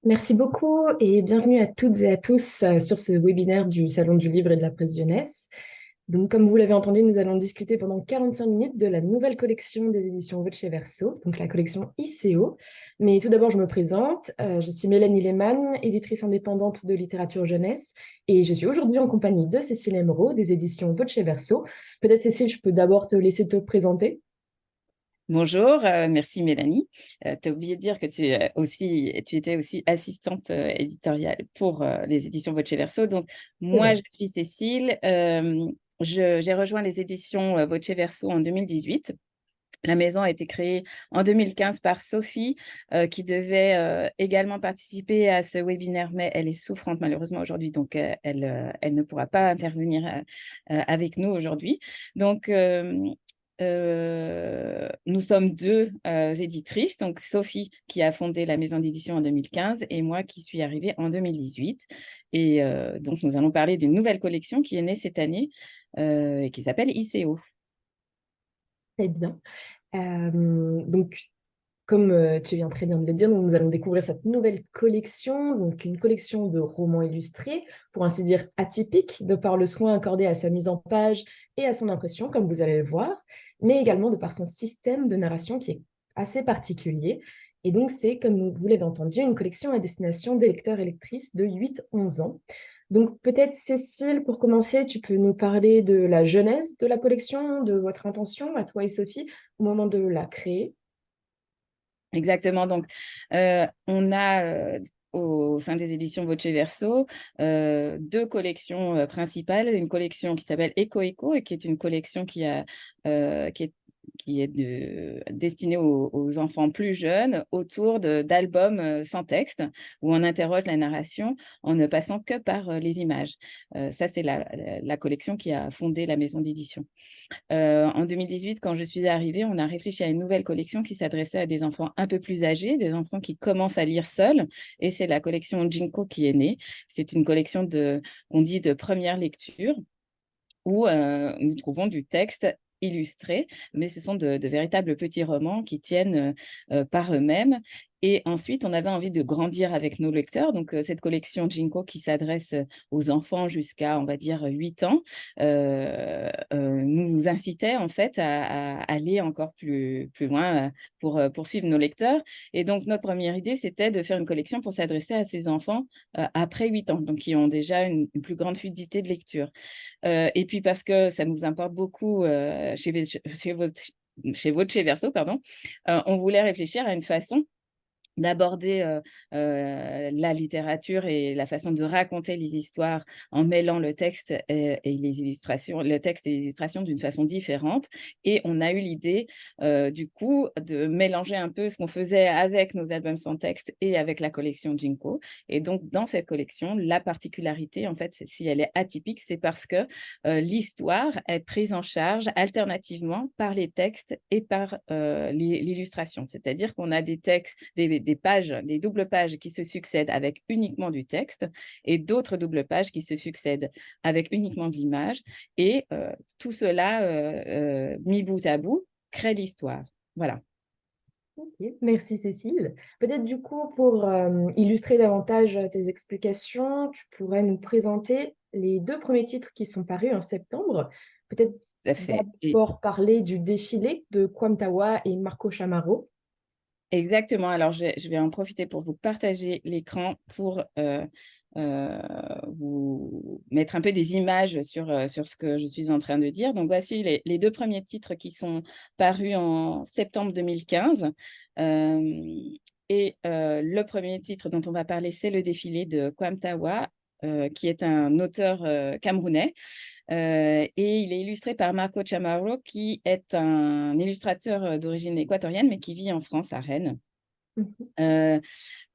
Merci beaucoup et bienvenue à toutes et à tous sur ce webinaire du Salon du Livre et de la Presse Jeunesse. Donc, comme vous l'avez entendu, nous allons discuter pendant 45 minutes de la nouvelle collection des éditions Voce Verso, donc la collection ICO. Mais tout d'abord, je me présente. Je suis Mélanie Lehmann, éditrice indépendante de littérature jeunesse, et je suis aujourd'hui en compagnie de Cécile Emeraud des éditions Voce Verso. Peut-être, Cécile, je peux d'abord te laisser te présenter. Bonjour, merci Mélanie. Tu as oublié de dire que tu étais aussi assistante éditoriale pour les éditions Voce Verso. Donc, C'est moi, vrai. je suis Cécile. J'ai rejoint les éditions Voce Verso en 2018. La maison a été créée en 2015 par Sophie, qui devait également participer à ce webinaire, mais elle est souffrante malheureusement aujourd'hui, donc elle ne pourra pas intervenir avec nous aujourd'hui. Donc, nous sommes deux éditrices, donc Sophie qui a fondé la maison d'édition en 2015 et moi qui suis arrivée en 2018. Et donc, nous allons parler d'une nouvelle collection qui est née cette année et qui s'appelle ICO. Très bien. Donc, comme tu viens très bien de le dire, nous allons découvrir cette nouvelle collection, donc une collection de romans illustrés, pour ainsi dire atypique, de par le soin accordé à sa mise en page et à son impression, comme vous allez le voir, mais également de par son système de narration qui est assez particulier. Et donc, c'est, comme vous l'avez entendu, une collection à destination des lecteurs et lectrices de 8-11 ans. Donc, peut-être, Cécile, pour commencer, tu peux nous parler de la genèse de la collection, de votre intention, à toi et Sophie, au moment de la créer. Exactement. Donc, on a au sein des éditions Voce Verso deux collections principales. Une collection qui s'appelle Eco Eco et qui est une collection qui est destinée aux enfants plus jeunes autour d'albums sans texte où on interroge la narration en ne passant que par les images. Ça, c'est la collection qui a fondé la maison d'édition. En 2018, quand je suis arrivée, on a réfléchi à une nouvelle collection qui s'adressait à des enfants un peu plus âgés, des enfants qui commencent à lire seuls, et c'est la collection Jinko qui est née. C'est une collection on dit de première lecture, où nous trouvons du texte illustré, mais ce sont de véritables petits romans qui tiennent par eux-mêmes. Et ensuite, on avait envie de grandir avec nos lecteurs. Donc, cette collection Jinko qui s'adresse aux enfants jusqu'à, on va dire, 8 ans, nous incitait en fait à aller encore plus loin pour poursuivre nos lecteurs. Et donc, notre première idée, c'était de faire une collection pour s'adresser à ces enfants après 8 ans, donc qui ont déjà une plus grande fluidité de lecture. Et puis parce que ça nous importe beaucoup chez Voce Verso, pardon, on voulait réfléchir à une façon d'aborder la littérature et la façon de raconter les histoires en mêlant le texte et les illustrations, le texte et les illustrations d'une façon différente. Et on a eu l'idée, du coup, de mélanger un peu ce qu'on faisait avec nos albums sans texte et avec la collection Jinko. Et donc, dans cette collection, la particularité, en fait, si elle est atypique, c'est parce que l'histoire est prise en charge alternativement par les textes et par l'illustration. C'est-à-dire qu'on a des textes, des pages, des doubles pages qui se succèdent avec uniquement du texte et d'autres doubles pages qui se succèdent avec uniquement de l'image. Et tout cela, mis bout à bout, crée l'histoire. Voilà. Ok, merci Cécile. Peut-être du coup, pour illustrer davantage tes explications, tu pourrais nous présenter les deux premiers titres qui sont parus en septembre. Peut-être Ça fait. d'abord parler du défilé de Kwamtawa et Marco Chamorro. Exactement. Alors, je vais en profiter pour vous partager l'écran pour vous mettre un peu des images sur ce que je suis en train de dire. Donc, voici les deux premiers titres qui sont parus en septembre 2015. Le premier titre dont on va parler, c'est Le défilé de Kwamtawa, qui est un auteur camerounais. Et il est illustré par Marco Chamorro, qui est un illustrateur d'origine équatorienne, mais qui vit en France, à Rennes. Mhm.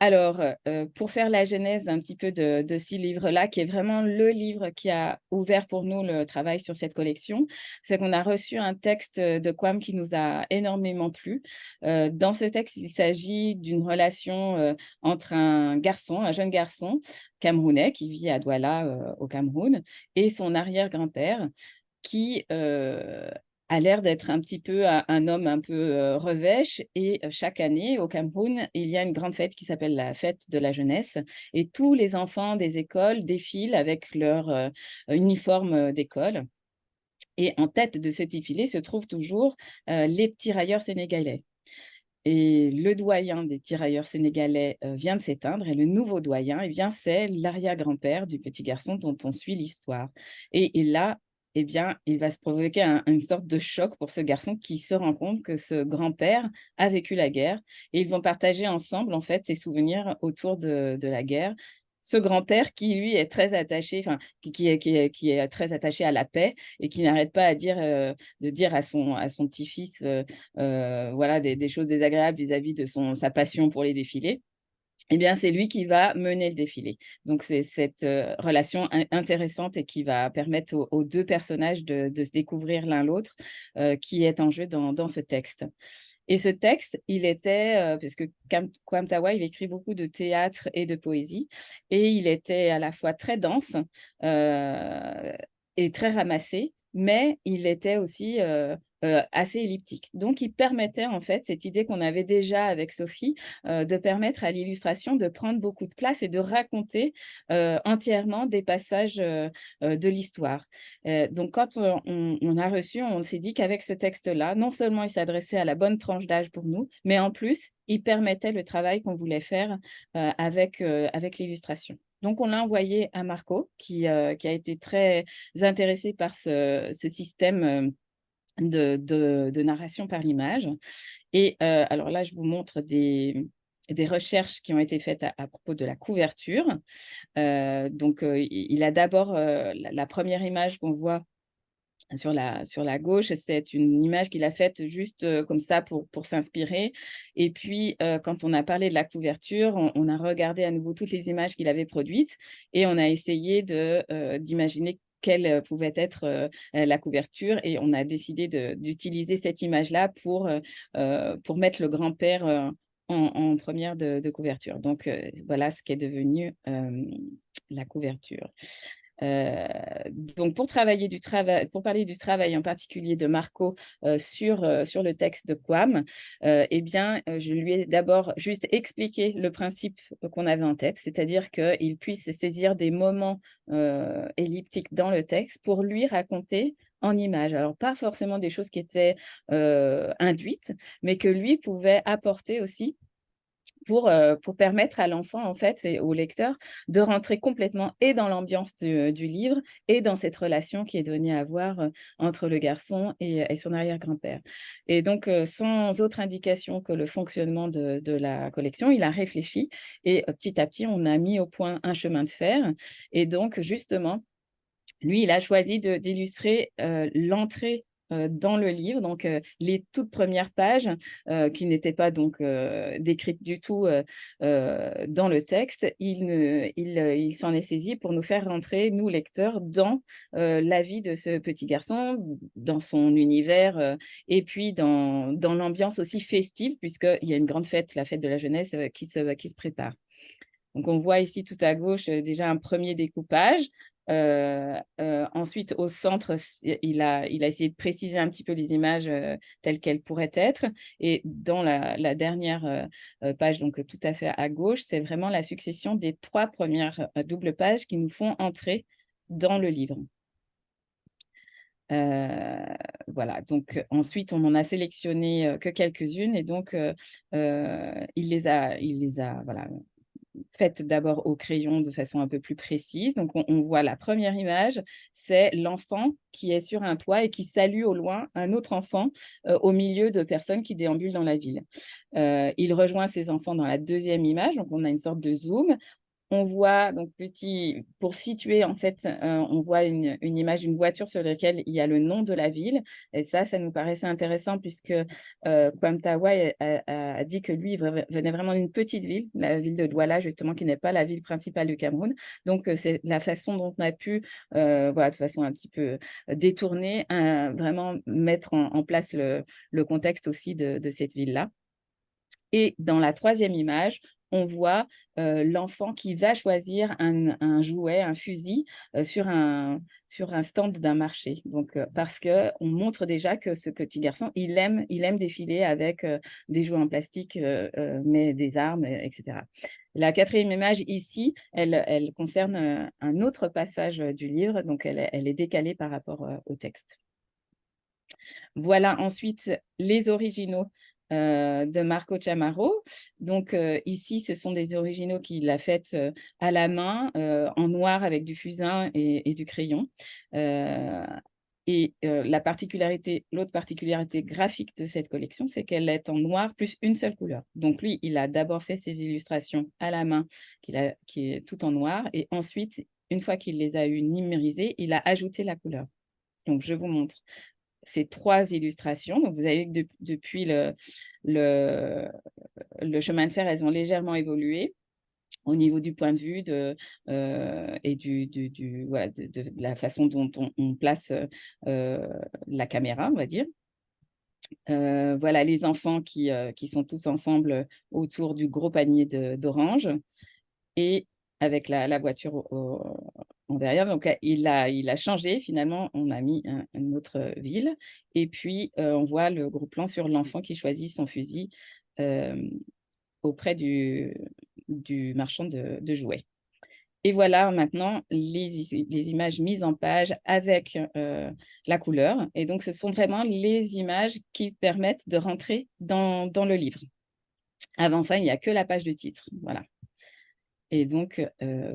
Heu, pour faire la genèse un petit peu de ce livre-là, qui est vraiment le livre qui a ouvert pour nous le travail sur cette collection, c'est qu'on a reçu un texte de Kwam qui nous a énormément plu. Dans ce texte, il s'agit d'une relation entre un jeune garçon camerounais qui vit à Douala, au Cameroun, et son arrière-grand-père qui a l'air d'être un petit peu un homme un peu revêche. Et chaque année, au Cameroun, il y a une grande fête qui s'appelle la fête de la jeunesse. Et tous les enfants des écoles défilent avec leur uniforme d'école. Et en tête de ce défilé se trouvent toujours les tirailleurs sénégalais. Et le doyen des tirailleurs sénégalais vient de s'éteindre, et le nouveau doyen, eh bien, c'est l'arrière-grand-père du petit garçon dont on suit l'histoire. Et là, eh bien, il va se provoquer une sorte de choc pour ce garçon qui se rend compte que ce grand-père a vécu la guerre, et ils vont partager ensemble, en fait, ses souvenirs autour de la guerre. Ce grand-père qui, lui, est très attaché, enfin, qui est très attaché à la paix, et qui n'arrête pas de dire à son petit-fils voilà, des choses désagréables vis-à-vis de sa passion pour les défilés. Eh bien, c'est lui qui va mener le défilé. Donc, c'est cette relation intéressante, et qui va permettre aux deux personnages de se découvrir l'un l'autre, qui est en jeu dans ce texte. Et ce texte, il était, parce que Kwame Tawa, il écrit beaucoup de théâtre et de poésie, et il était à la fois très dense et très ramassé, mais il était aussi assez elliptique. Donc, il permettait, en fait, cette idée qu'on avait déjà avec Sophie, de permettre à l'illustration de prendre beaucoup de place et de raconter entièrement des passages de l'histoire. Donc, quand on a reçu, on s'est dit qu'avec ce texte-là, non seulement il s'adressait à la bonne tranche d'âge pour nous, mais en plus, il permettait le travail qu'on voulait faire avec l'illustration. Donc, on l'a envoyé à Marco, qui a été très intéressé par ce système de narration par l'image. Et alors là, je vous montre des recherches qui ont été faites à propos de la couverture. Donc, il a d'abord la première image qu'on voit sur la gauche, c'est une image qu'il a faite juste comme ça pour s'inspirer. Et puis, quand on a parlé de la couverture, on a regardé à nouveau toutes les images qu'il avait produites, et on a essayé d'imaginer quelle pouvait être la couverture, et on a décidé d'utiliser cette image-là pour mettre le grand-père en première de couverture. Donc, voilà ce qui est devenu la couverture. Heu, donc pour parler du travail en particulier de Marco, sur le texte de Quam, eh bien, je lui ai d'abord juste expliqué le principe qu'on avait en tête, c'est-à-dire qu'il puisse saisir des moments elliptiques dans le texte pour lui raconter en images. Alors, pas forcément des choses qui étaient induites, mais que lui pouvait apporter aussi pour permettre à l'enfant, en fait, et au lecteur, de rentrer complètement et dans l'ambiance du livre, et dans cette relation qui est donnée à voir entre le garçon et son arrière-grand-père. Et donc, sans autre indication que le fonctionnement de la collection, il a réfléchi, et petit à petit, on a mis au point un chemin de fer. Et donc, justement, lui, il a choisi d'illustrer l'entrée dans le livre, donc les toutes premières pages qui n'étaient pas donc décrites du tout dans le texte. Il s'en est saisi pour nous faire rentrer, nous lecteurs, dans la vie de ce petit garçon, dans son univers, et puis dans l'ambiance aussi festive, puisqu'il y a une grande fête, la fête de la jeunesse, qui se prépare. Donc, on voit ici tout à gauche déjà un premier découpage. Ensuite, au centre, il a essayé de préciser un petit peu les images telles qu'elles pourraient être. Et dans la dernière page, donc tout à fait à gauche, c'est vraiment la succession des 3 premières doubles pages qui nous font entrer dans le livre. Voilà, donc ensuite, on n'en a sélectionné que quelques-unes, et donc il les a voilà, faites d'abord au crayon de façon un peu plus précise. Donc, on voit la première image, c'est l'enfant qui est sur un toit et qui salue au loin un autre enfant au milieu de personnes qui déambulent dans la ville. Il rejoint ses enfants dans la deuxième image, donc on a une sorte de zoom. On voit donc pour situer, en fait, on voit une image d'une voiture sur laquelle il y a le nom de la ville, et ça nous paraissait intéressant puisque Kwame Tawa a dit que lui, il venait vraiment d'une petite ville, la ville de Douala justement, qui n'est pas la ville principale du Cameroun. Donc c'est la façon dont on a pu, voilà, de façon un petit peu détournée, vraiment mettre en place le contexte aussi de cette ville-là. Et dans la troisième image, on voit l'enfant qui va choisir un jouet, un fusil, sur un stand d'un marché. Donc, parce qu'on montre déjà que ce petit garçon, il aime défiler avec des jouets en plastique, mais des armes, etc. La quatrième image ici, elle concerne un autre passage du livre, donc elle est décalée par rapport au texte. Voilà ensuite les originaux de Marco Chamorro. Donc ici, ce sont des originaux qu'il a faits à la main, en noir avec du fusain et du crayon. L'autre particularité graphique de cette collection, c'est qu'elle est en noir plus une seule couleur. Donc lui, il a d'abord fait ses illustrations à la main, qui est tout en noir, et ensuite, une fois qu'il les a numérisées, il a ajouté la couleur. Donc je vous montre ces 3 illustrations. Donc, vous avez vu que depuis le chemin de fer, elles ont légèrement évolué au niveau du point de vue et voilà, de la façon dont on place la caméra, on va dire. Voilà les enfants qui sont tous ensemble autour du gros panier d'oranges et avec la voiture en derrière. Donc, il a changé finalement, on a mis une autre ville et puis on voit le gros plan sur l'enfant qui choisit son fusil auprès du marchand de jouets. Et voilà maintenant les images mises en page avec la couleur. Et donc, ce sont vraiment les images qui permettent de rentrer dans le livre. Avant ça, il n'y a que la page de titre. Voilà. Et donc,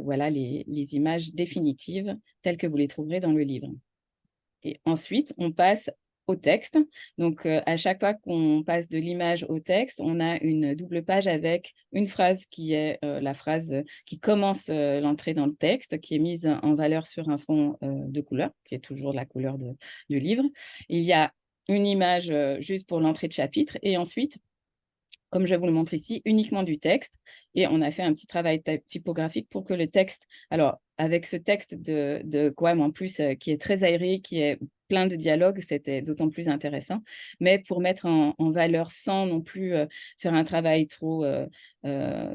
voilà les images définitives telles que vous les trouverez dans le livre. Et ensuite, on passe au texte. Donc, à chaque fois qu'on passe de l'image au texte, on a une double page avec une phrase qui est la phrase qui commence l'entrée dans le texte, qui est mise en valeur sur un fond de couleur, qui est toujours la couleur du livre. Il y a une image juste pour l'entrée de chapitre et ensuite, comme je vous le montre ici, uniquement du texte. Et on a fait un petit travail typographique pour que le texte, alors avec ce texte de Guam en plus, qui est très aéré, qui est plein de dialogues, c'était d'autant plus intéressant. Mais pour mettre en valeur sans non plus faire un travail trop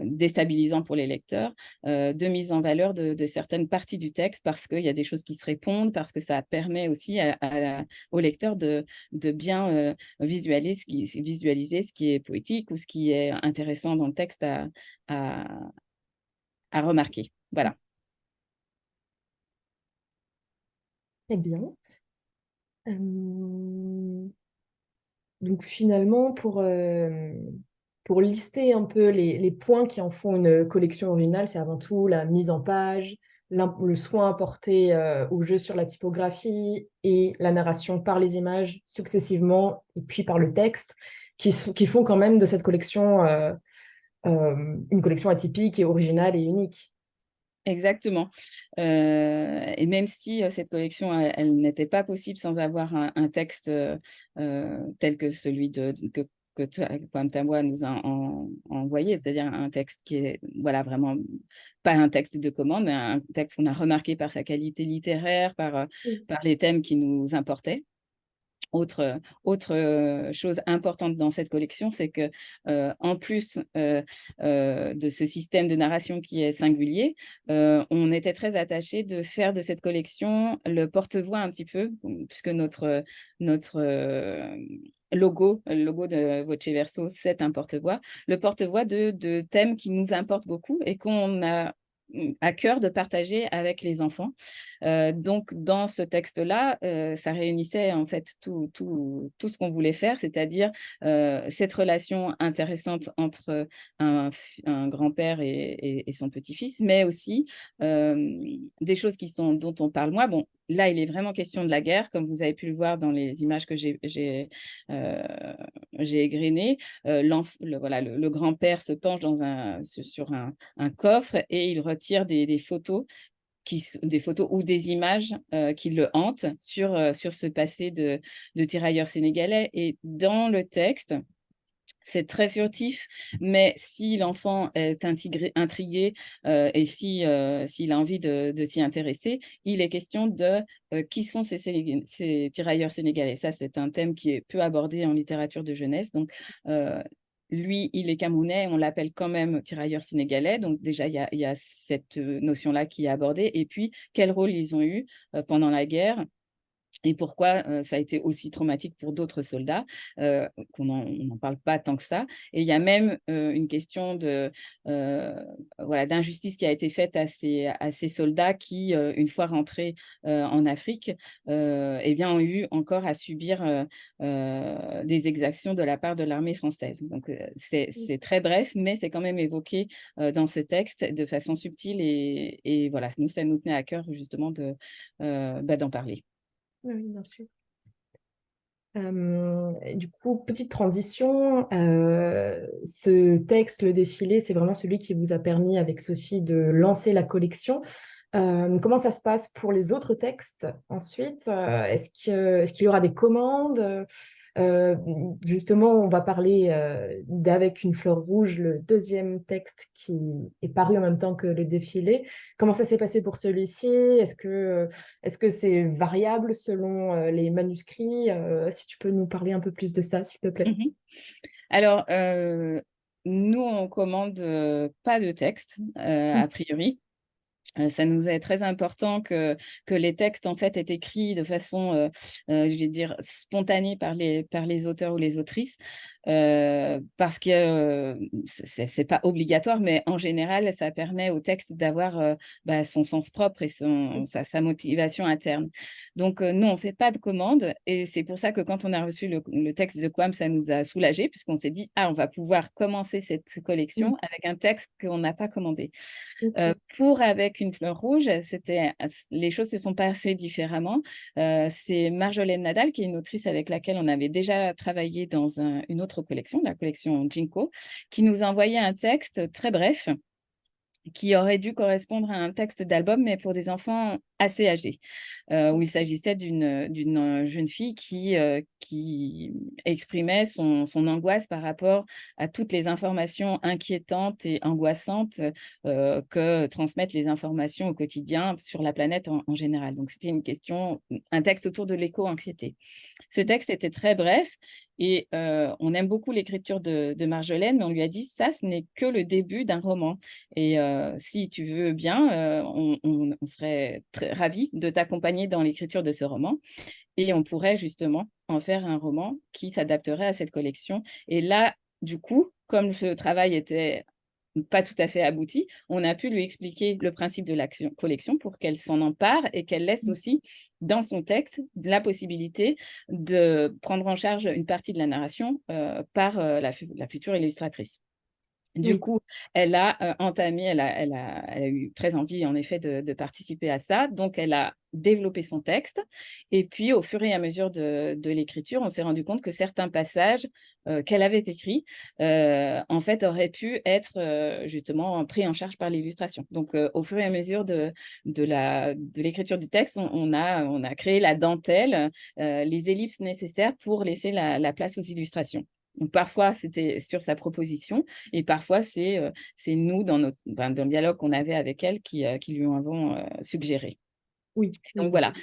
déstabilisant pour les lecteurs, de mise en valeur de certaines parties du texte parce qu'il y a des choses qui se répondent, parce que ça permet aussi au lecteur de bien visualiser ce qui est poétique ou ce qui est intéressant dans le texte à remarquer. Voilà. Très bien. Donc finalement, pour lister un peu les points qui en font une collection originale, c'est avant tout la mise en page, le soin apporté au jeu sur la typographie et la narration par les images successivement et puis par le texte, qui font quand même de cette collection une collection atypique et originale et unique. Exactement. Et même si cette collection, elle n'était pas possible sans avoir un texte tel que celui que Kwame Tambwa nous a envoyé, c'est-à-dire un texte qui est voilà, vraiment pas un texte de commande, mais un texte qu'on a remarqué par sa qualité littéraire, par les thèmes qui nous importaient. Autre chose importante dans cette collection, c'est que en plus de ce système de narration qui est singulier, on était très attaché de faire de cette collection le porte-voix un petit peu, puisque notre logo, le logo de Voce Verso, c'est un porte-voix. Le porte-voix de thèmes qui nous importent beaucoup et qu'on a à cœur de partager avec les enfants. Donc, dans ce texte-là, ça réunissait en fait tout ce qu'on voulait faire, c'est-à-dire cette relation intéressante entre un grand-père et son petit-fils, mais aussi des choses dont on parle moins. Bon, là, il est vraiment question de la guerre, comme vous avez pu le voir dans les images que j'ai égrenées. Voilà, le grand-père se penche sur un coffre et il retire des photos des photos ou des images qui le hantent sur ce passé de tirailleurs sénégalais. Et dans le texte, c'est très furtif, mais si l'enfant est intrigué et s'il a envie de s'y intéresser, il est question de qui sont ces tirailleurs sénégalais. Ça, c'est un thème qui est peu abordé en littérature de jeunesse. Donc, lui, il est camerounais, on l'appelle quand même tirailleur sénégalais. Donc déjà, il y a cette notion-là qui est abordée. Et puis, quel rôle ils ont eu pendant la guerre et pourquoi ça a été aussi traumatique pour d'autres soldats, on n'en parle pas tant que ça. Et il y a même une question heu, voilà, d'injustice qui a été faite à ces soldats qui, une fois rentrés en Afrique, eh bien, ont eu encore à subir des exactions de la part de l'armée française. Donc c'est très bref, mais c'est quand même évoqué dans ce texte de façon subtile et voilà, nous, ça nous tenait à cœur justement d'en parler. Oui, oui, bien sûr. Du coup, petite transition, ce texte, le défilé, c'est vraiment celui qui vous a permis avec Sophie de lancer la collection. Comment ça se passe pour les autres textes ensuite? Est-ce qu'il y aura des commandes? Euh, Justement, on va parler d'Avec une fleur rouge, le deuxième texte qui est paru en même temps que le défilé. Comment ça s'est passé pour celui-ci? Est-ce que c'est variable selon les manuscrits? Si tu peux nous parler un peu plus de ça, s'il te plaît. Mmh. Alors, nous, on commande, pas de texte, Mm. a priori. Ça nous est très important que les textes, en fait, aient écrits de façon, je vais dire spontanée par les auteurs ou les autrices, parce que, c'est pas obligatoire, mais en général, ça permet au texte d'avoir, bah, son sens propre et sa motivation interne. Donc, nous, on fait pas de commande et c'est pour ça que quand on a reçu le texte de Quam, ça nous a soulagés puisqu'on s'est dit: «Ah, on va pouvoir commencer cette Mm. collection avec un texte qu'on n'a pas commandé». Ok. Pour Avec une fleur rouge, les choses se sont passées différemment. C'est Marjolaine Nadal, qui est une autrice avec laquelle on avait déjà travaillé dans une autre collection, la collection Jinko, qui nous a envoyé un texte très bref, qui aurait dû correspondre à un texte d'album, mais pour des enfants assez âgés, où il s'agissait d'une jeune fille qui exprimait son angoisse par rapport à toutes les informations inquiétantes et angoissantes, que transmettent les informations au quotidien sur la planète en général. Donc c'était une question, un texte autour de l'éco-anxiété. Ce texte était très bref et on aime beaucoup l'écriture de Marjolaine, mais on lui a dit: «Ça, ce n'est que le début d'un roman et si tu veux bien, on serait très ravis de t'accompagner dans l'écriture de ce roman et on pourrait justement en faire un roman qui s'adapterait à cette collection». Et là, du coup, comme ce travail était pas tout à fait abouti, on a pu lui expliquer le principe de la collection pour qu'elle s'en empare et qu'elle laisse aussi dans son texte la possibilité de prendre en charge une partie de la narration par la future illustratrice. Du Oui. coup, elle a, entamé elle a eu très envie en effet de participer à ça, donc elle a développé son texte et puis au fur et à mesure de l'écriture, on s'est rendu compte que certains passages, qu'elle avait écrits, en fait auraient pu être, justement pris en charge par l'illustration. Donc, au fur et à mesure de l'écriture du texte, on a créé la dentelle, les ellipses nécessaires pour laisser la place aux illustrations. Donc parfois, c'était sur sa proposition et parfois, c'est nous dans le dialogue qu'on avait avec elle qui lui avons, suggéré. Oui, oui, Donc oui. voilà.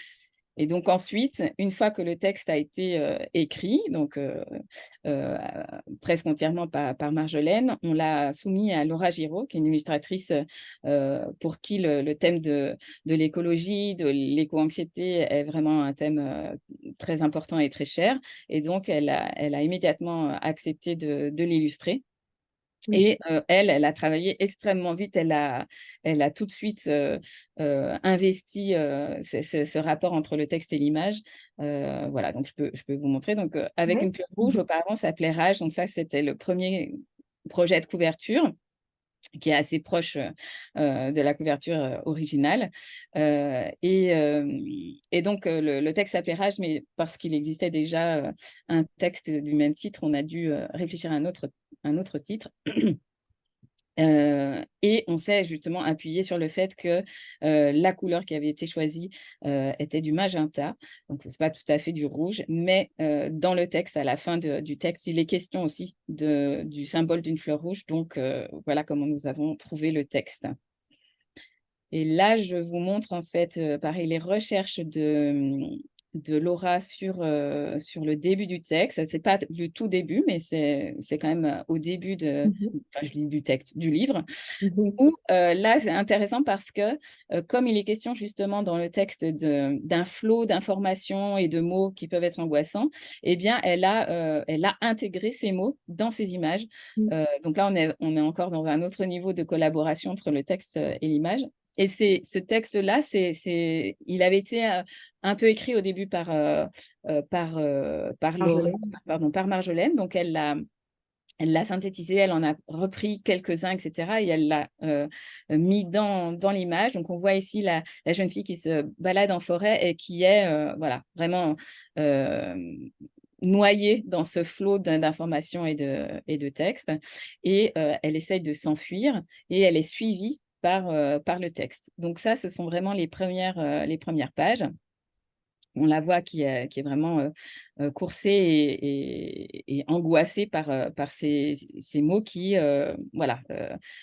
Et donc ensuite, une fois que le texte a été, écrit, donc presque entièrement par Marjolaine, on l'a soumis à Laura Giraud, qui est une illustratrice, pour qui le thème de l'écologie, de l'éco-anxiété est vraiment un thème, très important et très cher. Et donc elle a immédiatement accepté de l'illustrer. Oui. Et elle a travaillé extrêmement vite. Elle a tout de suite, investi, ce rapport entre le texte et l'image. Voilà, donc je peux vous montrer. Donc, Avec Ouais. une fleur rouge, Mhm. auparavant, ça s'appelait Rage. Donc ça, c'était le premier projet de couverture qui est assez proche, de la couverture, originale. Et donc, le texte s'appelait Rage, mais parce qu'il existait déjà, un texte du même titre, on a dû, réfléchir à un autre titre. Et on s'est justement appuyé sur le fait que, la couleur qui avait été choisie, était du magenta, donc c'est pas tout à fait du rouge, mais dans le texte, à la fin du texte, il est question aussi du symbole d'une fleur rouge, donc voilà comment nous avons trouvé le texte. Et là, je vous montre en fait, pareil, les recherches de Laura sur le début du texte. C'est pas le tout début, mais c'est quand même au début Mhm. enfin, je dis du texte, du livre. Mhm. Où là, c'est intéressant parce que comme il est question justement dans le texte d'un flot d'informations et de mots qui peuvent être angoissants, eh bien, elle a intégré ces mots dans ces images. Donc là, on est encore dans un autre niveau de collaboration entre le texte et l'image. Et ce texte-là, il avait été un peu écrit au début par Laura, Marjolaine. pardon, par Marjolaine. Donc, elle l'a synthétisé, elle en a repris quelques-uns, et cetera, et elle l'a mis dans l'image. Donc, on voit ici la jeune fille qui se balade en forêt et qui est voilà, vraiment euh, noyée dans ce flot d'informations et de textes. Et elle essaye de s'enfuir et elle est suivie par le texte. Donc ça, ce sont vraiment les premières pages. On la voit qui est vraiment coursée et angoissée par ces mots voilà,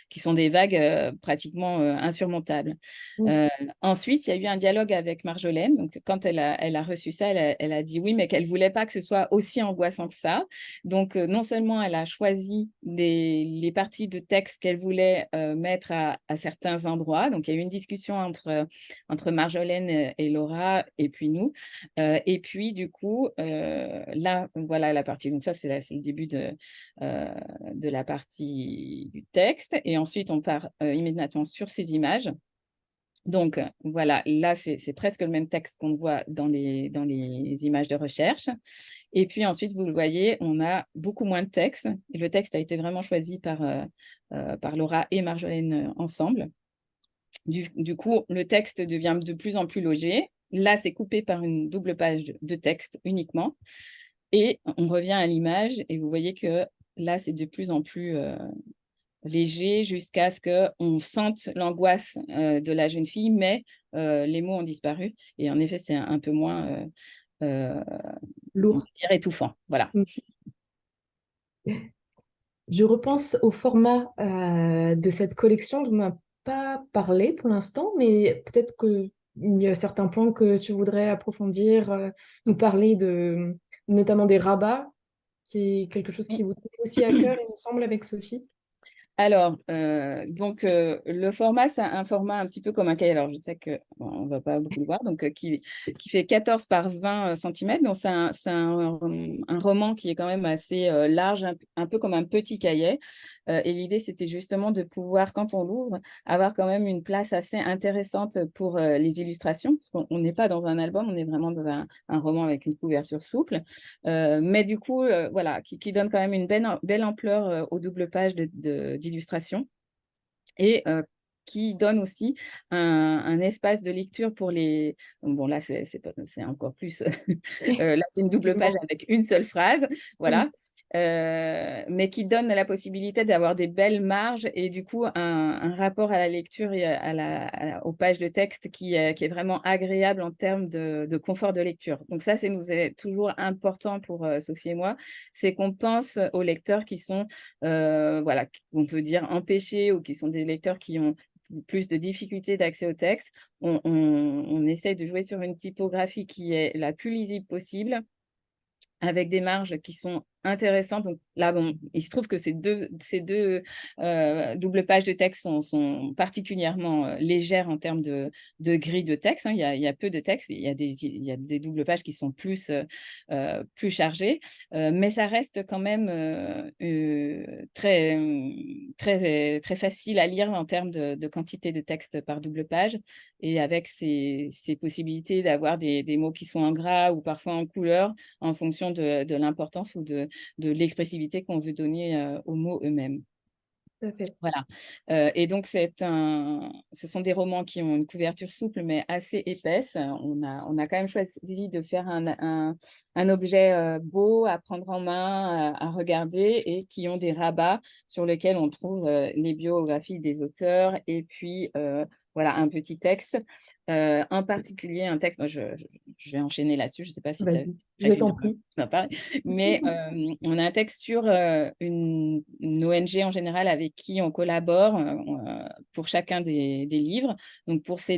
qui sont des vagues pratiquement insurmontables. Mhm. Euh, Ensuite, il y a eu un dialogue avec Marjolaine. Donc, quand elle a reçu ça, elle a dit oui, mais qu'elle ne voulait pas que ce soit aussi angoissant que ça. Donc, non seulement elle a choisi les parties de texte qu'elle voulait mettre à certains endroits. Donc, il y a eu une discussion entre Marjolaine et Laura et puis nous. Et puis, du coup, là, voilà la partie. Donc, ça, c'est le début de la partie du texte. Et ensuite, on part immédiatement sur ces images. Donc, voilà, là, c'est presque le même texte qu'on voit dans les images de recherche. Et puis ensuite, vous le voyez, on a beaucoup moins de texte. Et le texte a été vraiment choisi par Laura et Marjolaine ensemble. Du coup, le texte devient de plus en plus logé. Là, c'est coupé par une double page de texte uniquement. Et on revient à l'image et vous voyez que là, c'est de plus en plus léger jusqu'à ce qu'on sente l'angoisse de la jeune fille, mais les mots ont disparu. Et en effet, c'est un peu moins, euh, on Lourd. peut dire, étouffant. Voilà. Mhm. Je repense au format de cette collection dont on n'a pas parlé pour l'instant, mais peut-être qu'il y a certains points que tu voudrais approfondir, nous parler de notamment des rabats, qui est quelque chose qui vous tient aussi à cœur, il me semble, avec Sophie. Alors, le format, c'est un format un petit peu comme un cahier. Alors, je sais que bon, on ne va pas beaucoup le voir, donc qui fait 14 par 20 centimètres. Donc, un roman qui est quand même assez large, un peu comme un petit cahier. Et l'idée, c'était justement de pouvoir, quand on l'ouvre, avoir quand même une place assez intéressante pour les illustrations, parce qu'on n'est pas dans un album, on est vraiment dans un roman avec une couverture souple. Mais du coup, voilà, qui donne quand même une belle ampleur aux doubles pages d'illustration et qui donne aussi un espace de lecture pour les... Bon, là, c'est encore plus... là, c'est une double page Effectivement. avec une seule phrase, Mm. voilà. Mais qui donne la possibilité d'avoir des belles marges et du coup un rapport à la lecture et aux pages de texte qui est vraiment agréable en termes de confort de lecture. Donc ça, nous est toujours important pour Sophie et moi, c'est qu'on pense aux lecteurs qui sont, voilà, on peut dire empêchés ou qui sont des lecteurs qui ont plus de difficultés d'accès au texte. On essaie de jouer sur une typographie qui est la plus lisible possible avec des marges qui sont intéressantes. Donc là, bon, il se trouve que ces deux doubles pages de texte sont particulièrement légères en termes de grille de texte, hein. Il y a peu de texte, il y a des doubles pages qui sont plus chargées, mais ça reste quand même très facile à lire en termes de quantité de texte par double page et avec ces possibilités d'avoir des mots qui sont en gras ou parfois en couleur en fonction de l'importance ou de l'expressivité qu'on veut donner aux mots eux-mêmes. Tout à fait. Voilà. Et donc, ce sont des romans qui ont une couverture souple, mais assez épaisse. On a quand même choisi de faire un objet beau à prendre en main, à regarder, et qui ont des rabats sur lesquels on trouve les biographies des auteurs, et puis voilà, un petit texte. En particulier, un texte, moi, je vais enchaîner là-dessus, je ne sais pas si tu as Vas-y, je prévu t'en prie. d'en parler, mais on a un texte sur une ONG en général avec qui on collabore pour chacun des livres. Donc pour ces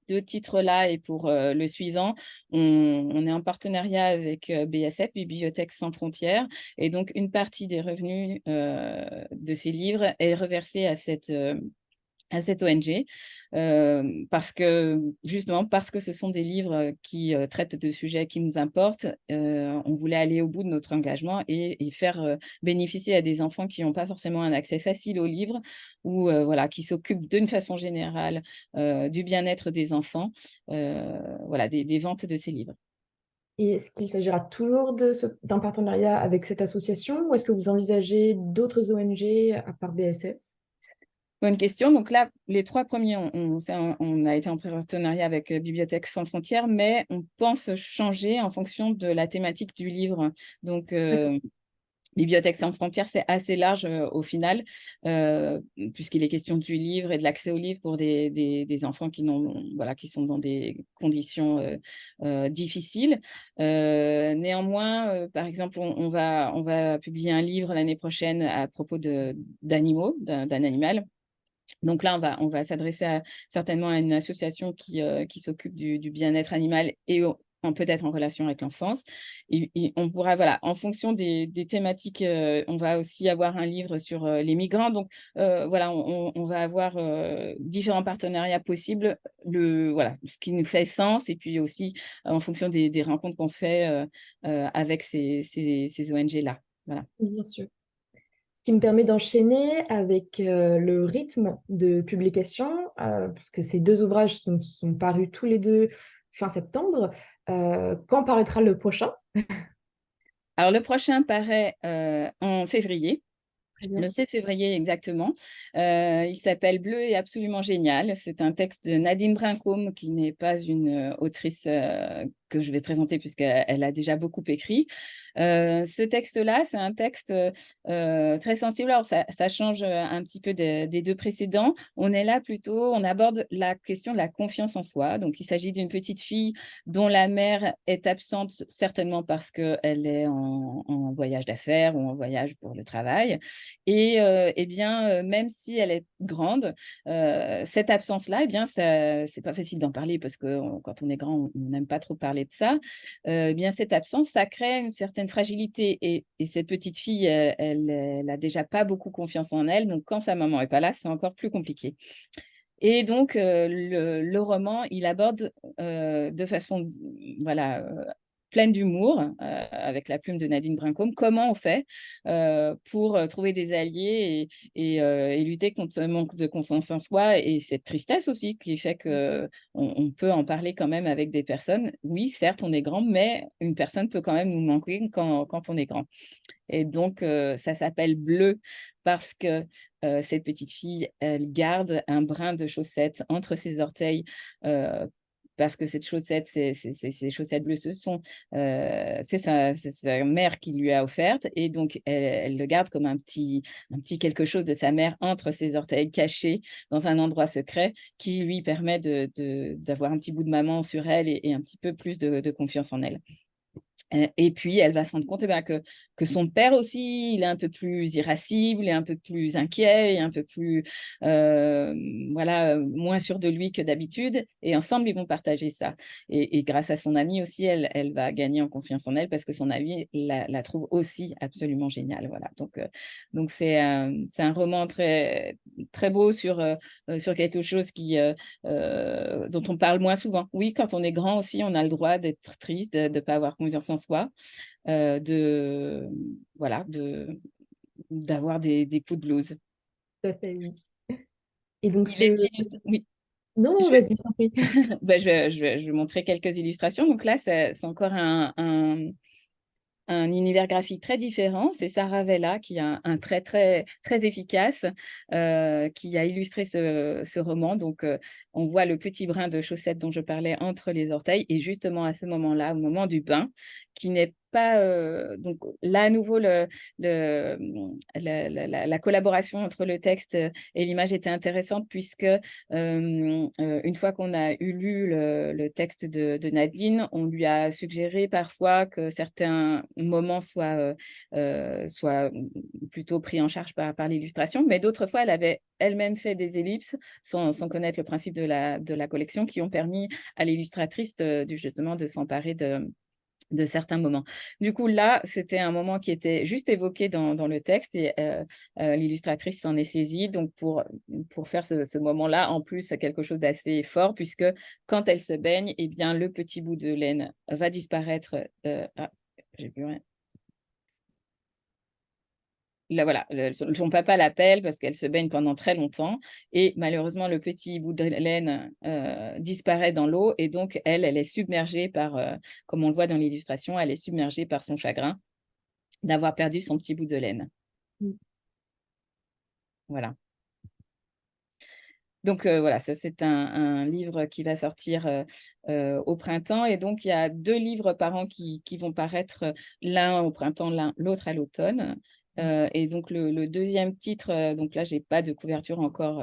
deux titres-là et pour le suivant, on est en partenariat avec BSF, Bibliothèques sans frontières. Et donc, une partie des revenus de ces livres est reversée à cette ONG, justement parce que ce sont des livres qui traitent de sujets qui nous importent. On voulait aller au bout de notre engagement et faire bénéficier à des enfants qui n'ont pas forcément un accès facile aux livres ou voilà, qui s'occupent d'une façon générale du bien-être des enfants, voilà, des ventes de ces livres. Et est-ce qu'il s'agira toujours d'un partenariat avec cette association ou est-ce que vous envisagez d'autres ONG à part BSF? Bonne question. Donc là, les 3 premiers, on a été en partenariat avec Bibliothèques sans frontières, mais on pense changer en fonction de la thématique du livre. Donc, Bibliothèques sans frontières, c'est assez large au final, puisqu'il est question du livre et de l'accès au livre pour des enfants voilà, qui sont dans des conditions difficiles. Néanmoins, par exemple, on va publier un livre l'année prochaine à propos d'animaux, d'un animal. Donc là, on va s'adresser certainement à une association qui s'occupe du bien-être animal et peut-être en relation avec l'enfance. Et on pourra, voilà, en fonction des thématiques, on va aussi avoir un livre sur les migrants. Donc voilà, on va avoir différents partenariats possibles, voilà, ce qui nous fait sens, et puis aussi en fonction des rencontres qu'on fait avec ces ONG-là. Voilà. Bien sûr. Ce qui me permet d'enchaîner avec le rythme de publication, parce que ces deux ouvrages sont parus tous les deux fin septembre. Quand paraîtra le prochain? Alors, le prochain paraît en février. Très bien. Le 7 février exactement. Il s'appelle Bleu et absolument génial. C'est un texte de Nadine Brincombe, qui n'est pas une autrice que je vais présenter puisqu'elle a déjà beaucoup écrit. Ce texte-là, c'est un texte très sensible. Alors, ça change un petit peu des deux précédents. On est là plutôt, on aborde la question de la confiance en soi. Donc, il s'agit d'une petite fille dont la mère est absente, certainement parce qu'elle est en voyage d'affaires ou en voyage pour le travail. Et eh bien, même si elle est grande, cette absence-là, eh bien, c'est pas facile d'en parler parce que quand on est grand, on n'aime pas trop parler de ça. Eh bien, cette absence, ça crée une certaine fragilité et cette petite fille, elle a déjà pas beaucoup confiance en elle, donc quand sa maman est pas là, c'est encore plus compliqué. Et donc le roman, il aborde de façon, voilà, pleine d'humour, avec la plume de Nadine Brincombe, comment on fait pour trouver des alliés et lutter contre ce manque de confiance en soi et cette tristesse aussi qui fait qu'on peut en parler quand même avec des personnes. Oui, certes, on est grand, mais une personne peut quand même nous manquer quand on est grand. Et donc, ça s'appelle Bleu parce que cette petite fille, elle garde un brin de chaussette entre ses orteils, heu, parce que cette chaussette, ces chaussettes bleues, c'est sa mère qui lui a offerte et donc elle le garde comme un petit quelque chose de sa mère entre ses orteils, caché dans un endroit secret qui lui permet d'avoir un petit bout de maman sur elle et un petit peu plus de confiance en elle. Et puis elle va se rendre compte, eh ben, que son père aussi, il est un peu plus irascible et un peu plus inquiet et un peu plus, voilà, moins sûr de lui que d'habitude et ensemble, ils vont partager ça et grâce à son amie aussi, elle va gagner en confiance en elle parce que son amie la trouve aussi absolument géniale, voilà. Donc c'est un roman très très beau sur quelque chose dont on parle moins souvent. Oui, quand on est grand aussi, on a le droit d'être triste, de ne pas avoir confiance en soi, de voilà, d'avoir des coups de blues. Tout à fait, oui. Et donc Et les ce... oui, Non, je non, vas-y, je t'en prie. bah, je vais montrer quelques illustrations. Donc là, c'est encore un univers graphique très différent. C'est Sarah Vella qui a un trait très, très efficace, qui a illustré ce roman. Donc, on voit le petit brin de chaussette dont je parlais entre les orteils et justement à ce moment-là, au moment du bain, qui n'est pas donc là à nouveau la collaboration entre le texte et l'image était intéressante puisque une fois qu'on a lu le texte de Nadine, on lui a suggéré parfois que certains moments soient plutôt pris en charge par l'illustration, mais d'autres fois, elle avait elle-même fait des ellipses sans connaître le principe de la collection qui ont permis à l'illustratrice justement de s'emparer de certains moments. Du coup, là, c'était un moment qui était juste évoqué dans le texte et l'illustratrice s'en est saisie. Donc, pour faire ce moment-là, en plus, c'est quelque chose d'assez fort puisque quand elle se baigne, eh bien, le petit bout de laine va disparaître. J'ai plus rien. Là, voilà, son papa l'appelle parce qu'elle se baigne pendant très longtemps et malheureusement, le petit bout de laine disparaît dans l'eau et donc elle est submergée par, comme on le voit dans l'illustration, elle est submergée par son chagrin d'avoir perdu son petit bout de laine. Mm. Voilà. Donc voilà, ça c'est un livre qui va sortir au printemps et donc il y a 2 livres par an qui vont paraître, l'un au printemps, l'autre à l'automne. Et donc le 2e titre, donc là j'ai pas de couverture encore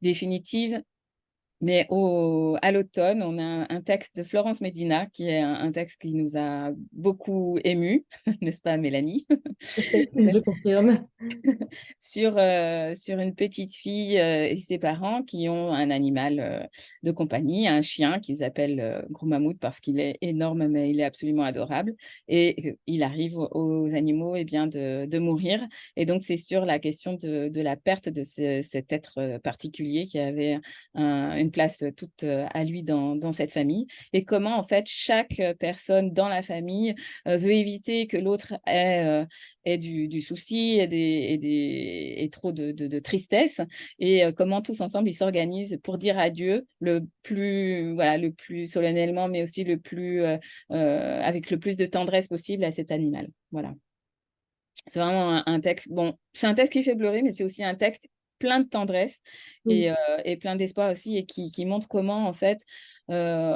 définitive, mais à l'automne, on a un texte de Florence Medina qui est un texte qui nous a beaucoup émus, n'est-ce pas Mélanie? Je confirme. Sur une petite fille et ses parents qui ont un animal de compagnie, un chien qu'ils appellent Gros Mammouth parce qu'il est énorme, mais il est absolument adorable. Et il arrive aux animaux eh bien, de mourir. Et donc, c'est sur la question de la perte de cet être particulier qui avait une place toute à lui dans cette famille. Et comment, en fait, chaque personne dans la famille veut éviter que l'autre ait du souci et trop de tristesse et comment tous ensemble ils s'organisent pour dire adieu le plus solennellement, mais aussi avec le plus de tendresse possible à cet animal. Voilà. C'est vraiment un texte bon, c'est un texte qui fait pleurer, mais c'est aussi un texte plein de tendresse Mm. et plein d'espoir aussi et qui montre comment en fait, heu,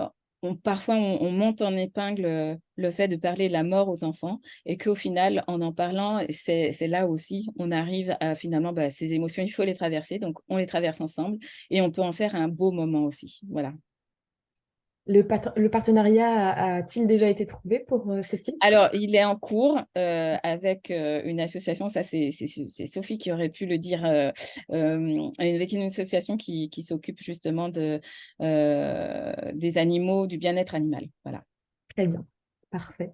parfois on monte en épingle, le fait de parler de la mort aux enfants et qu'au final, en parlant, c'est là aussi, on arrive à finalement, bah, ces émotions, il faut les traverser, donc on les traverse ensemble et on peut en faire un beau moment aussi. Voilà. Le partenariat a-t-il déjà été trouvé pour ce titre? Alors, il est en cours avec une association, ça c'est Sophie qui aurait pu le dire, avec une association qui s'occupe justement des animaux, du bien-être animal. Voilà. Très bien, parfait.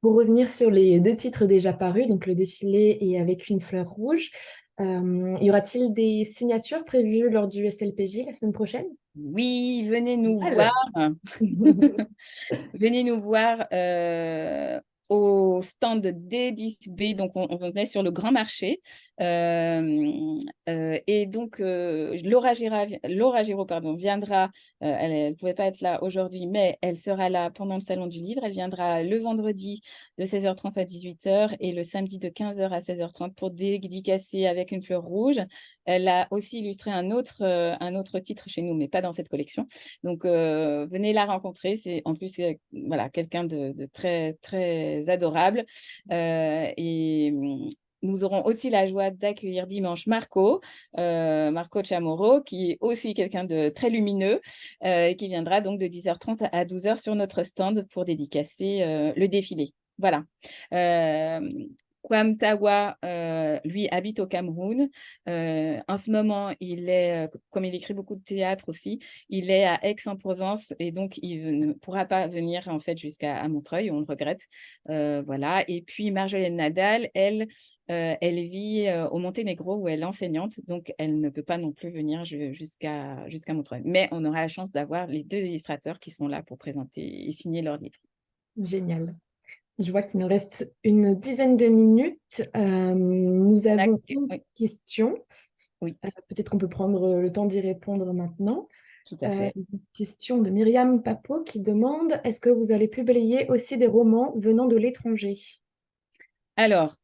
Pour revenir sur les 2 titres déjà parus, donc Le Défilé et Avec une fleur rouge, y aura-t-il des signatures prévues lors du SLPJ la semaine prochaine? Oui, venez nous voir. Génial! Venez nous voir au stand D10B, donc on venait sur le grand marché. Et donc, Laura Giraud, pardon, viendra, elle ne pouvait pas être là aujourd'hui, mais elle sera là pendant le Salon du Livre. Elle viendra le vendredi de 16h30 à 18h et le samedi de 15h à 16h30 pour dédicacer Avec une fleur rouge. Elle a aussi illustré un autre titre chez nous, mais pas dans cette collection. Donc, venez la rencontrer. C'est en plus voilà, quelqu'un de très, très adorable. Et nous aurons aussi la joie d'accueillir dimanche Marco Chamorro, qui est aussi quelqu'un de très lumineux et qui viendra donc de 10h30 à 12h sur notre stand pour dédicacer le défilé. Voilà. Kwam Tawa, lui, habite au Cameroun. En ce moment, comme il écrit beaucoup de théâtre aussi, il est à Aix-en-Provence et donc il ne pourra pas venir en fait jusqu'à Montreuil, on le regrette. Voilà. Et puis Marjolaine Nadal, elle vit au Monténégro où elle est enseignante, donc elle ne peut pas non plus venir jusqu'à Montreuil. Mais on aura la chance d'avoir les 2 illustrateurs qui sont là pour présenter et signer leur livre. Génial. Je vois qu'il nous reste une dizaine de minutes. Nous On a avons une Oui, question. oui, Peut-être qu'on peut prendre le temps d'y répondre maintenant. tout à fait. Une question de Myriam Papo qui demande: est-ce que vous allez publier aussi des romans venant de l'étranger? Alors,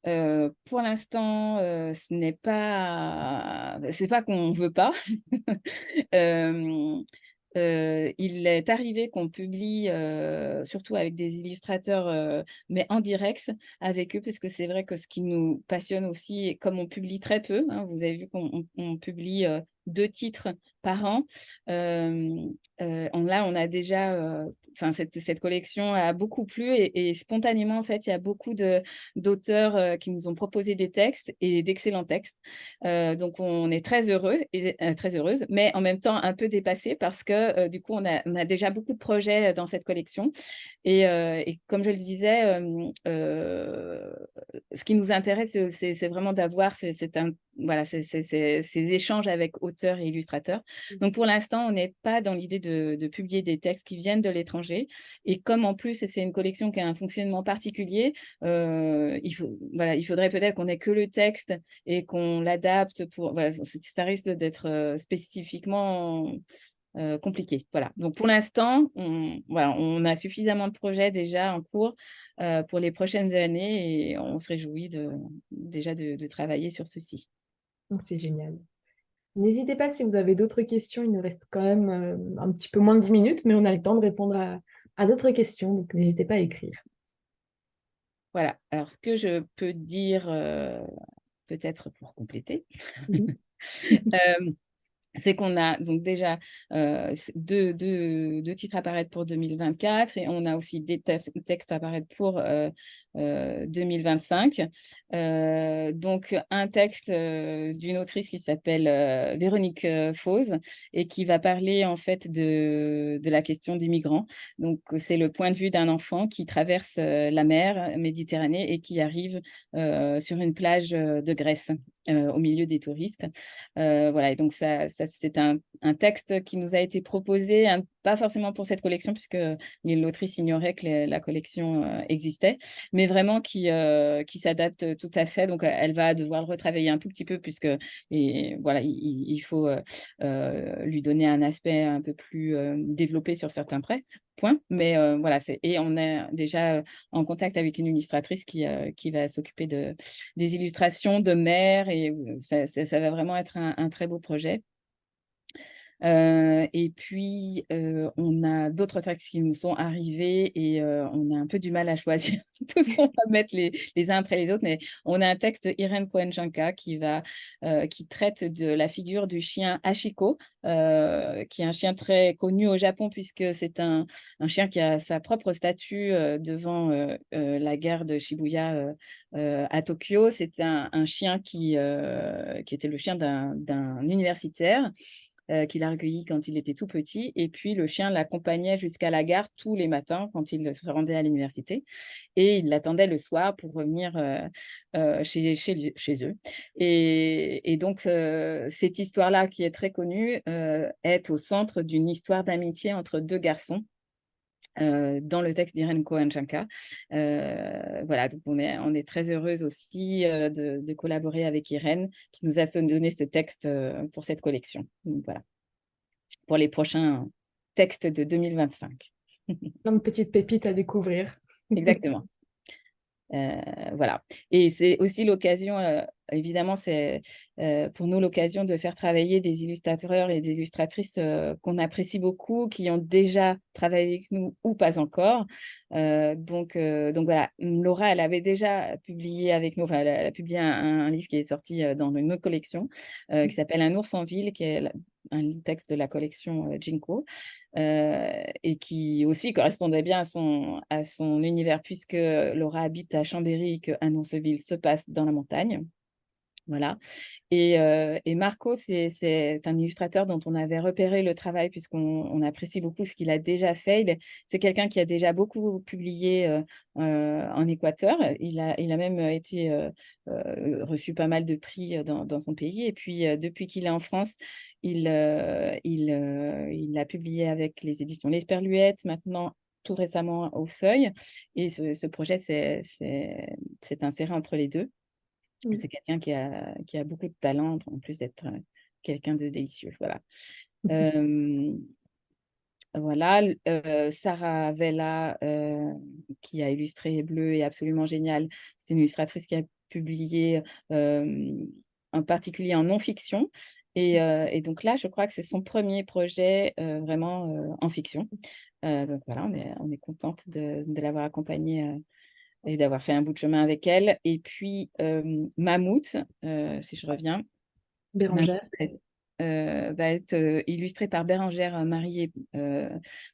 pour l'instant, c'est pas qu'on ne veut pas. Hem, il est arrivé qu'on publie, surtout avec des illustrateurs, mais en direct avec eux, parce que c'est vrai que ce qui nous passionne aussi, et comme on publie très peu, hein, vous avez vu qu'on publie 2 titres par an. On a déjà, enfin cette collection a beaucoup plu et spontanément, en fait, il y a beaucoup d'auteurs, qui nous ont proposé des textes et d'excellents textes. Donc on est très heureux et très heureuse, mais en même temps un peu dépassée parce que, du coup, on a déjà beaucoup de projets, dans cette collection et comme je le disais, ce qui nous intéresse, c'est vraiment d'avoir ces échanges avec auteurs et illustrateurs. Donc pour l'instant, on n'est pas dans l'idée de publier des textes qui viennent de l'étranger et comme en plus, c'est une collection qui a un fonctionnement particulier, il faudrait peut-être qu'on ait que le texte et qu'on l'adapte pour voilà, ça risque d'être, spécifiquement, compliqué. Voilà. Donc pour l'instant, on a suffisamment de projets déjà en cours, pour les prochaines années et on se réjouit déjà de travailler sur ceci. Donc, c'est génial. N'hésitez pas si vous avez d'autres questions. Il nous reste quand même un petit peu moins de 10 minutes, mais on a le temps de répondre à d'autres questions. Donc, n'hésitez pas à écrire. Voilà. Alors ce que je peux dire, peut-être pour compléter, Mhm. hem c'est qu'on a donc déjà, 2 titres à paraître pour 2024 et on a aussi des textes à paraître pour, 2025. Donc un texte, d'une autrice qui s'appelle, Véronique, Fauze et qui va parler en fait de la question des migrants. Donc c'est le point de vue d'un enfant qui traverse, la mer Méditerranée et qui arrive, sur une plage, de Grèce, au milieu des touristes. Voilà et donc ça c'est un texte qui nous a été proposé, pas forcément pour cette collection puisque l'autrice ignorait que la collection, existait, mais vraiment qui s'adapte tout à fait. Donc elle va devoir le retravailler un tout petit peu puisque et voilà, il faut, lui donner un aspect un peu plus, développé sur certains points. Mais voilà, et on est déjà, en contact avec une illustratrice qui va s'occuper des illustrations de mer et ça va vraiment être un très beau projet. Et puis, on a d'autres textes qui nous sont arrivés et on a un peu du mal à choisir tout ce qu'on va mettre les uns après les autres, mais on a un texte d'Irène Cohen-Janka qui traite de la figure du chien Hachiko, qui est un chien très connu au Japon puisque c'est un chien qui a sa propre statue, devant, la gare de Shibuya, à Tokyo. C'est un chien qui était le chien d'un universitaire qu'il a recueilli quand il était tout petit. Et puis, le chien l'accompagnait jusqu'à la gare tous les matins quand il se rendait à l'université. Et il l'attendait le soir pour revenir chez eux. Et donc, cette histoire-là, qui est très connue, est au centre d'une histoire d'amitié entre deux garçons. Dans le texte d'Irène Cohen-Janka. Voilà, donc on est très heureuse aussi de collaborer avec Irène, qui nous a donné ce texte pour cette collection. Donc voilà, pour les prochains textes de 2025. Plein de petites pépites à découvrir. Exactement. Voilà et c'est aussi l'occasion, évidemment, c'est, pour nous l'occasion de faire travailler des illustrateurs et des illustratrices, qu'on apprécie beaucoup, qui ont déjà travaillé avec nous ou pas encore. Donc voilà, Laura, elle avait déjà publié avec nous, enfin elle a publié un livre qui est sorti, dans une autre collection, qui s'appelle Un ours en ville, qui est un texte de la collection, Jinko. Et qui aussi correspondait bien à son univers puisque Laura habite à Chambéry et que Annonceville se passe dans la montagne. Voilà et Marco, c'est un illustrateur dont on avait repéré le travail puisqu'on apprécie beaucoup ce qu'il a déjà fait. C'est quelqu'un qui a déjà beaucoup publié, en Équateur. Il a même, été, reçu pas mal de prix, dans son pays et puis, depuis qu'il est en France, il a publié avec les éditions L'Esperluette, maintenant tout récemment au Seuil et ce projet s'est inséré entre les 2. Mm. C'est quelqu'un qui a beaucoup de talent, en plus d'être, quelqu'un de délicieux, voilà. Hem, voilà, Sarah Vella, qui a illustré Bleu est absolument géniale. C'est une illustratrice qui a publié, en particulier en non-fiction Et donc là, je crois que c'est son premier projet vraiment en fiction. Donc voilà, on est contente de l'avoir accompagnée et d'avoir fait un bout de chemin avec elle. Et puis, Mammouth, si je reviens, Mammouth Bérangère. va être illustrée par Bérangère Marie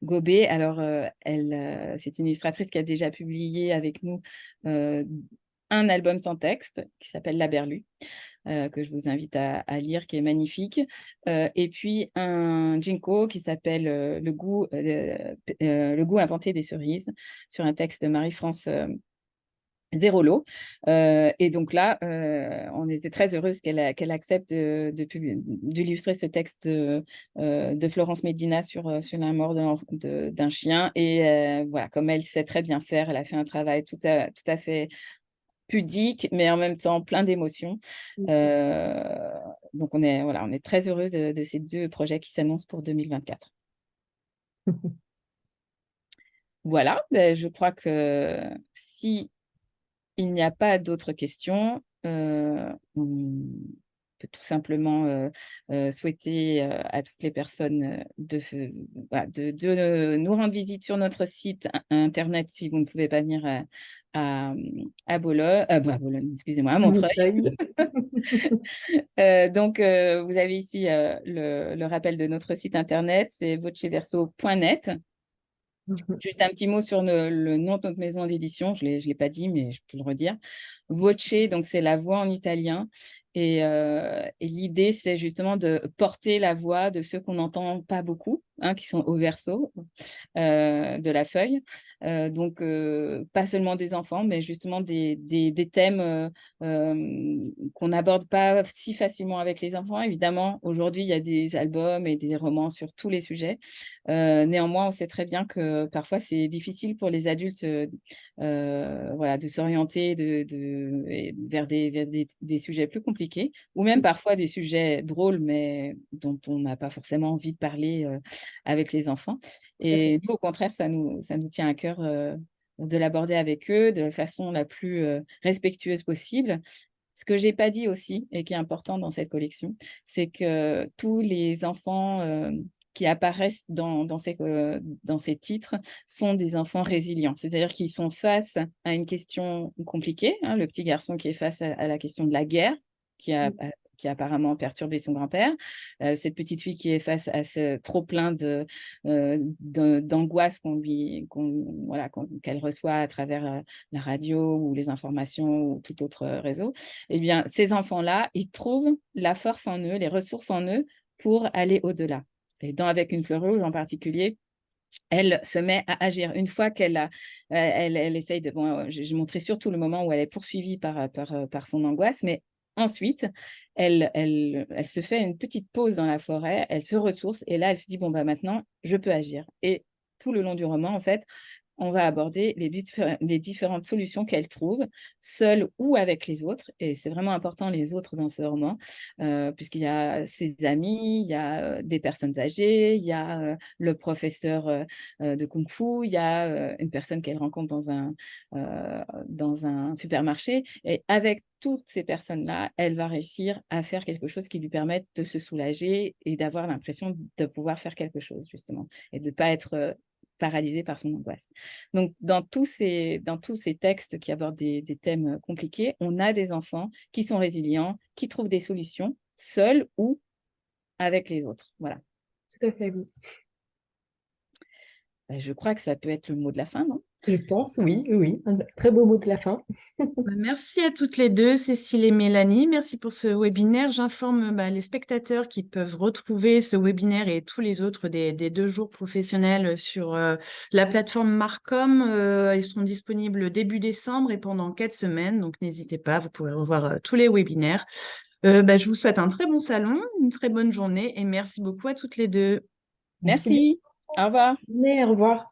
Gobet. Alors, c'est une illustratrice qui a déjà publié avec nous un album sans texte qui s'appelle La Berlue. Que je vous invite à lire, qui est magnifique. Et puis un Jinko qui s'appelle Le goût inventé des cerises, sur un texte de Marie-France Zérolo. Et donc là, on était très heureuse qu'elle accepte d'illustrer ce texte de Florence Médina sur la mort d'un chien. Et voilà, comme elle sait très bien faire, elle a fait un travail tout à fait pudique, mais en même temps plein d'émotions. Donc on est très heureuse de ces deux projets qui s'annoncent pour 2024. Voilà, ben, je crois que si il n'y a pas d'autres questions, on peut tout simplement souhaiter à toutes les personnes voilà, de nous rendre visite sur notre site internet si vous ne pouvez pas venir à, à Bologne, à Bologne, excusez-moi, à Montreuil. Montreuil. Donc, vous avez ici le rappel de notre site internet, c'est voceverso.net. Juste un petit mot sur le nom de notre maison d'édition, je l'ai pas dit, mais je peux le redire. Voce, donc c'est la voix en italien. Et l'idée, c'est justement de porter la voix de ceux qu'on n'entend pas beaucoup, hein, qui sont au verso de la feuille. Donc, pas seulement des enfants, mais justement des thèmes qu'on n'aborde pas si facilement avec les enfants. Évidemment, aujourd'hui, il y a des albums et des romans sur tous les sujets. Néanmoins, on sait très bien que parfois, c'est difficile pour les adultes voilà, de s'orienter vers des sujets plus compliqués, ou même parfois des sujets drôles, mais dont on n'a pas forcément envie de parler avec les enfants. Et nous, au contraire, ça nous tient à cœur de l'aborder avec eux de façon la plus respectueuse possible. Ce que je n'ai pas dit aussi, et qui est important dans cette collection, c'est que tous les enfants qui apparaissent dans ces titres sont des enfants résilients. C'est-à-dire qu'ils sont face à une question compliquée, hein, le petit garçon qui est face à la question de la guerre, qui a apparemment perturbé son grand-père, cette petite fille qui est face à ce trop-plein d'angoisse qu'elle reçoit à travers la radio ou les informations ou tout autre réseau. Eh bien, ces enfants-là, ils trouvent la force en eux, les ressources en eux pour aller au-delà. Et dans Avec une fleur rouge en particulier, elle se met à agir. Une fois elle essaye de... Bon, j'ai montré surtout le moment où elle est poursuivie par son angoisse, mais ensuite, elle se fait une petite pause dans la forêt, elle se ressource, et là, elle se dit, bon, bah, maintenant, je peux agir. Et tout le long du roman, en fait, on va aborder les différentes solutions qu'elle trouve, seule ou avec les autres. Et c'est vraiment important, les autres, dans ce roman, puisqu'il y a ses amis, il y a des personnes âgées, il y a le professeur de kung-fu, il y a une personne qu'elle rencontre dans un supermarché. Et avec toutes ces personnes-là, elle va réussir à faire quelque chose qui lui permette de se soulager et d'avoir l'impression de pouvoir faire quelque chose, justement, et de ne pas être paralysée par son angoisse. Donc, dans tous ces textes qui abordent des thèmes compliqués, on a des enfants qui sont résilients, qui trouvent des solutions, seuls ou avec les autres. Voilà. Tout à fait, oui. Je crois que ça peut être le mot de la fin, non? Je pense, oui, oui. Un très beau mot de la fin. Merci à toutes les deux, Cécile et Mélanie. Merci pour ce webinaire. J'informe les spectateurs qui peuvent retrouver ce webinaire et tous les autres des 2 jours professionnels sur la plateforme Marcom. Ils seront disponibles début décembre et pendant 4 semaines. Donc, n'hésitez pas, vous pourrez revoir tous les webinaires. Je vous souhaite un très bon salon, une très bonne journée et merci beaucoup à toutes les deux. Merci. Au revoir. Au revoir.